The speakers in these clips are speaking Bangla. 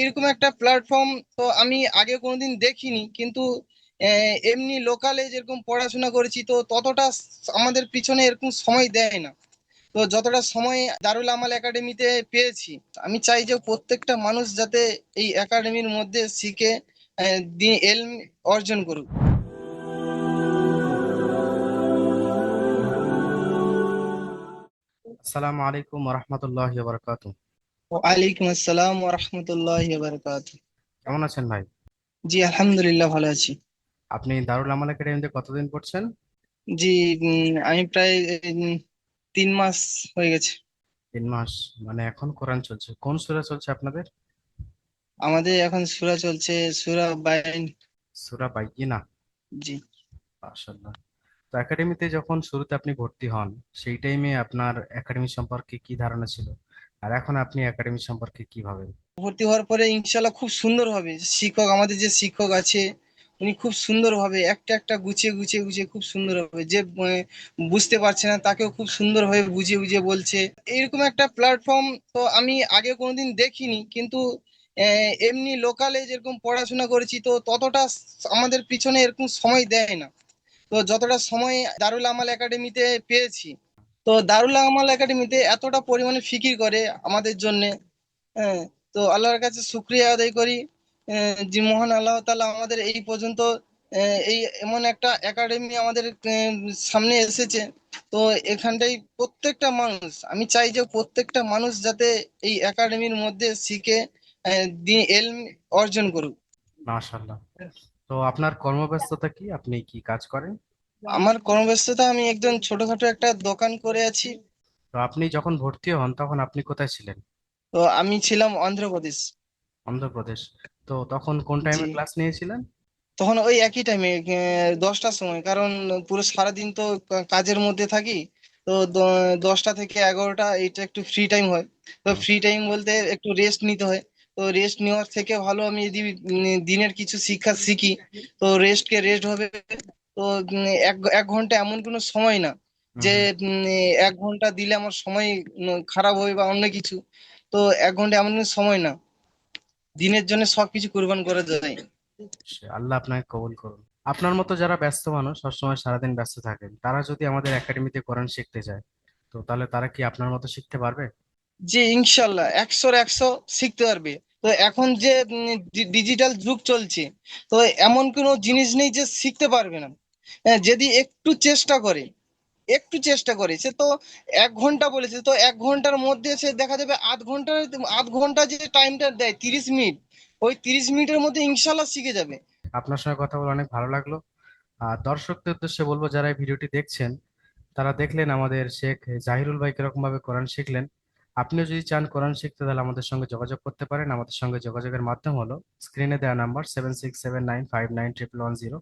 এরকম একটা প্ল্যাটফর্ম তো আমি আগে কোনোদিন দেখিনি, কিন্তু এমনি লোকালে যেরকম পড়াশোনা করেছি তো ততটা আমাদের পিছনে এরকম সময় দেয় না। তো যতটা সময় দারুল আমাল একাডেমিতে পেয়েছি, আমি চাই যে প্রত্যেকটা মানুষ যাতে এই একাডেমির মধ্যে শিখে দিন এলম অর্জন করুক। আসসালামু আলাইকুম রহমতুল্লাহ বারকাতু। ওয়ালাইকুম আসসালাম ওয়া রাহমাতুল্লাহি ওয়া বারাকাতুহু। কেমন আছেন ভাই? জি আলহামদুলিল্লাহ, ভালো আছি। আপনি দারুল আমাল একাডেমিতে কতদিন পড়ছেন? জি, আমি প্রায় 3 মাস হয়ে গেছে। 3 মাস? মানে এখন কোরআন চলছে, কোন সূরা চলছে আপনাদের? আমাদের এখন সূরা চলছে, সূরা বাইন। সূরা বাইয়িনা। জি। মাশাআল্লাহ। তো একাডেমিতে যখন শুরুতে আপনি ভর্তি হন, সেই টাইমে আপনার একাডেমি সম্পর্কে কি ধারণা ছিল, আর এখন আপনি একাডেমি সম্পর্কে কি ভাবেন? ভর্তি হওয়ার পরে ইনশাল্লাহ খুব সুন্দর হবে। শিক্ষক, আমাদের যে শিক্ষক আছে উনি খুব সুন্দর ভাবে একটা একটা গুছিয়ে গুছিয়ে গুছিয়ে খুব সুন্দর হবে। যে বুঝতে পারছে না তাকেও খুব সুন্দর ভাবে বুঝিয়ে বুঝিয়ে বলছে। এরকম একটা প্ল্যাটফর্ম তো আমি আগে কোনোদিন দেখিনি, কিন্তু এমনি লোকালে যেরকম পড়াশোনা করেছি তো ততটা আমাদের পিছনে এরকম সময় দেয় না। তো যতটা সময় দারুল আমাল একাডেমিতে পেয়েছি, তো দারুল আমাল একাডেমিতে এতটা পরিমাণে ফিকির করে আমাদের জন্য। হ্যাঁ। তো আল্লাহর কাছে শুক্রিয়া আদায় করি যে মহান আল্লাহ তাআলা আমাদের এই পর্যন্ত এই এমন একটা একাডেমি আমাদের সামনে এসেছে। তো এখানটাই প্রত্যেকটা মানুষ, আমি চাই যে প্রত্যেকটা মানুষ যাতে এই একাডেমির মধ্যে শিখে দিন এলম অর্জন করুক। মাশাআল্লাহ। তো আপনার কর্মব্যস্ততা কি, আপনি কি কাজ করেন? আমার কর্মব্যস্ততা, আমি একজন ছোটখাটো একটা দোকান করে আছি। তো আপনি যখন ভর্তি হন তখন আপনি কোথায় ছিলেন? তো আমি ছিলাম অন্ধ্রপ্রদেশ। অন্ধ্রপ্রদেশ। তো তখন কোন জি। টাইমে ক্লাস নিয়েছিলেন? তখন ওই একই টাইমে 10টার সময়, কারণ পুরো সারাদিন তো কাজের মধ্যে থাকি। তো 10টা থেকে 11টা এইটা একটু ফ্রি টাইম হয়। তো হুম। ফ্রি টাইম বলতে একটু রেস্ট নিতে হয়। তো রেস্ট নেওয়ার থেকে ভালো আমি যদি দিনের কিছু শিক্ষা শিখি তো রেস্টকে রেস্ট হবে। তো এক এক ঘন্টা এমন কোনো সময় না হুম যে হুম। 1 ঘন্টা দিলে আমার সময় খারাপ হবে বা অন্য কিছু। তো 1 ঘন্টা এমন কোনো সময় না, দিনের জন্য সবকিছু কোরবান করা যায়। সে আল্লাহ আপনাকে কবুল করুন। আপনার মতো যারা ব্যস্ত মানুষ, সবসময় সারাদিন ব্যস্ত থাকেন, তারা যদি আমাদের একাডেমিতে কোরআন শিখতে যায়, তো তাহলে তারা কি আপনার মতো শিখতে পারবে? জি ইনশাল্লাহ 100-100 শিখতে পারবে। তো এখন যে ডিজিটাল যুগ চলছে, তো এমন কোনো জিনিস নেই যে শিখতে পারবে না। যদি একটু চেষ্টা করে, একটু চেষ্টা করে সে তো 1 ঘন্টা বলেছে, তো 1 ঘন্টার মধ্যে সে দেখা যাবে আধ ঘন্টা যে টাইমটা দেয় 30 মিনিট, ওই 30 মিনিটের মধ্যে ইনশাল্লাহ শিখে যাবে। আপনার সঙ্গে কথা বলে অনেক ভালো লাগলো। আর দর্শকদের উদ্দেশ্যে বলবো, যারা এই ভিডিওটি দেখছেন, তারা দেখলেন আমাদের শেখ জাহিরুল ভাই কিরকম ভাবে কোরআন শিখলেন। আপনিও যদি চান কোরআন শিখতে, তাহলে আমাদের সঙ্গে যোগাযোগ করতে পারেন। আমাদের সঙ্গে যোগাযোগের মাধ্যম হলো স্ক্রিনে দেওয়া নাম্বার 76795910,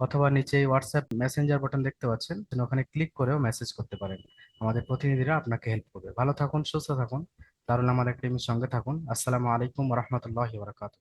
অথবা নিচে হোয়াটসঅ্যাপ মেসেঞ্জার বাটন দেখতে পাচ্ছেন, ওখানে ক্লিক করেও মেসেজ করতে পারেন। আমাদের প্রতিনিধিরা আপনাকে হেল্প করবে। ভালো থাকুন, সুস্থ থাকুন, দারুল আমাল একাডেমির সঙ্গে থাকুন। আসসালামু আলাইকুম রহমতুল্লাহ বারকাত।